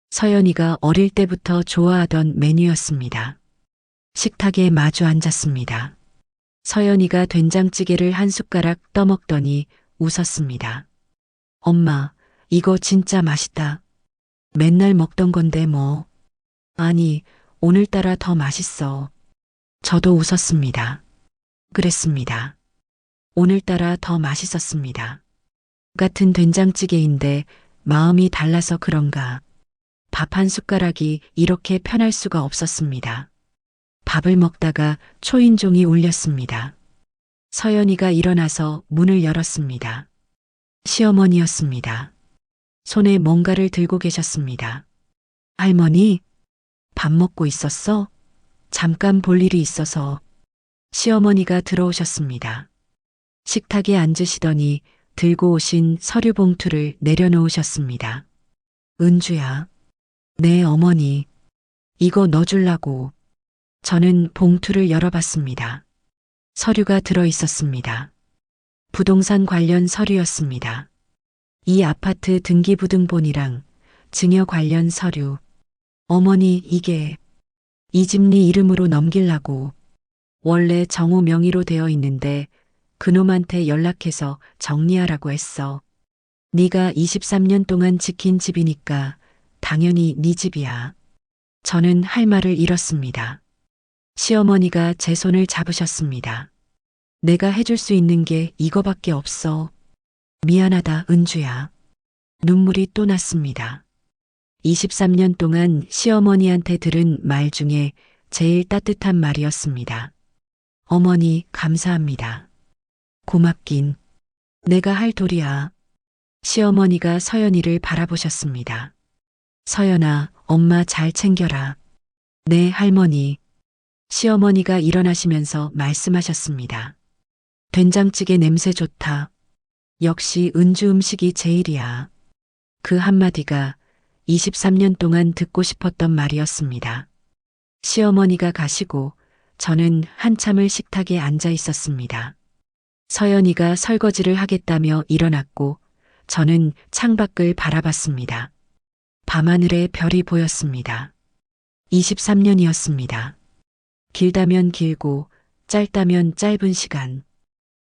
S2: 서연이가 어릴 때부터 좋아하던 메뉴였습니다. 식탁에 마주 앉았습니다. 서연이가 된장찌개를 한 숟가락 떠먹더니 웃었습니다. 엄마, 이거 진짜 맛있다. 맨날 먹던 건데 뭐. 아니, 오늘따라 더 맛있어. 저도 웃었습니다. 그랬습니다. 오늘따라 더 맛있었습니다. 같은 된장찌개인데 마음이 달라서 그런가. 밥 한 숟가락이 이렇게 편할 수가 없었습니다. 밥을 먹다가 초인종이 울렸습니다. 서연이가 일어나서 문을 열었습니다. 시어머니였습니다. 손에 뭔가를 들고 계셨습니다. 할머니, 밥 먹고 있었어? 잠깐 볼 일이 있어서. 시어머니가 들어오셨습니다. 식탁에 앉으시더니 들고 오신 서류 봉투를 내려놓으셨습니다. 은주야. 네, 어머니. 이거 넣어주려고. 저는 봉투를 열어봤습니다. 서류가 들어 있었습니다. 부동산 관련 서류였습니다. 이 아파트 등기부등본이랑 증여 관련 서류. 어머니, 이게 이 집 네 이름으로 넘기려고. 원래 정우 명의로 되어 있는데 그놈한테 연락해서 정리하라고 했어. 네가 23년 동안 지킨 집이니까 당연히 네 집이야. 저는 할 말을 잃었습니다. 시어머니가 제 손을 잡으셨습니다. 내가 해줄 수 있는 게 이거밖에 없어. 미안하다, 은주야. 눈물이 또 났습니다. 23년 동안 시어머니한테 들은 말 중에 제일 따뜻한 말이었습니다. 어머니, 감사합니다. 고맙긴. 내가 할 도리야. 시어머니가 서연이를 바라보셨습니다. 서연아, 엄마 잘 챙겨라. 네, 할머니. 시어머니가 일어나시면서 말씀하셨습니다. 된장찌개 냄새 좋다. 역시 은주 음식이 제일이야. 그 한마디가 23년 동안 듣고 싶었던 말이었습니다. 시어머니가 가시고 저는 한참을 식탁에 앉아 있었습니다. 서연이가 설거지를 하겠다며 일어났고 저는 창밖을 바라봤습니다. 밤하늘에 별이 보였습니다. 23년이었습니다. 길다면 길고 짧다면 짧은 시간.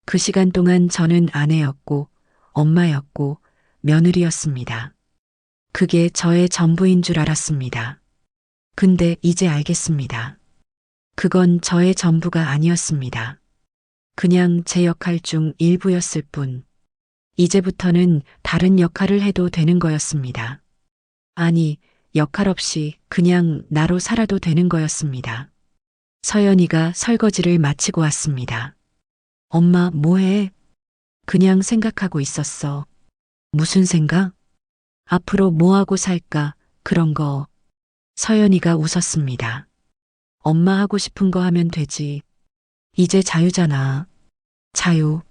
S2: 그 시간 동안 저는 아내였고 엄마였고 며느리였습니다. 그게 저의 전부인 줄 알았습니다. 근데 이제 알겠습니다. 그건 저의 전부가 아니었습니다. 그냥 제 역할 중 일부였을 뿐. 이제부터는 다른 역할을 해도 되는 거였습니다. 아니, 역할 없이 그냥 나로 살아도 되는 거였습니다. 서연이가 설거지를 마치고 왔습니다. 엄마, 뭐해? 그냥 생각하고 있었어. 무슨 생각? 앞으로 뭐하고 살까, 그런 거. 서연이가 웃었습니다. 엄마 하고 싶은 거 하면 되지. 이제 자유잖아. 자유.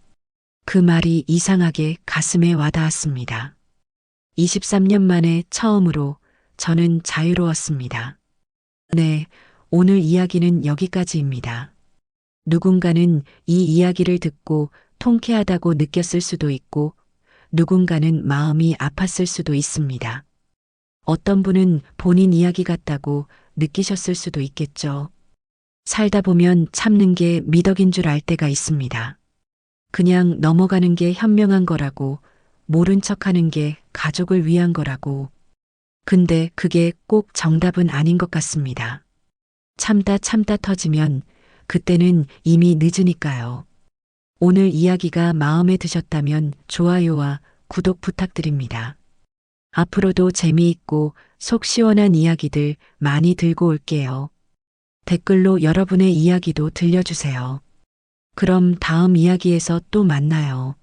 S2: 그 말이 이상하게 가슴에 와닿았습니다. 23년 만에 처음으로 저는 자유로웠습니다. 네, 오늘 이야기는 여기까지입니다. 누군가는 이 이야기를 듣고 통쾌하다고 느꼈을 수도 있고 누군가는 마음이 아팠을 수도 있습니다. 어떤 분은 본인 이야기 같다고 느끼셨을 수도 있겠죠. 살다 보면 참는 게 미덕인 줄 알 때가 있습니다. 그냥 넘어가는 게 현명한 거라고, 모른 척하는 게 가족을 위한 거라고. 근데 그게 꼭 정답은 아닌 것 같습니다. 참다 터지면 그때는 이미 늦으니까요. 오늘 이야기가 마음에 드셨다면 좋아요와 구독 부탁드립니다. 앞으로도 재미있고 속 시원한 이야기들 많이 들고 올게요. 댓글로 여러분의 이야기도 들려주세요. 그럼 다음 이야기에서 또 만나요.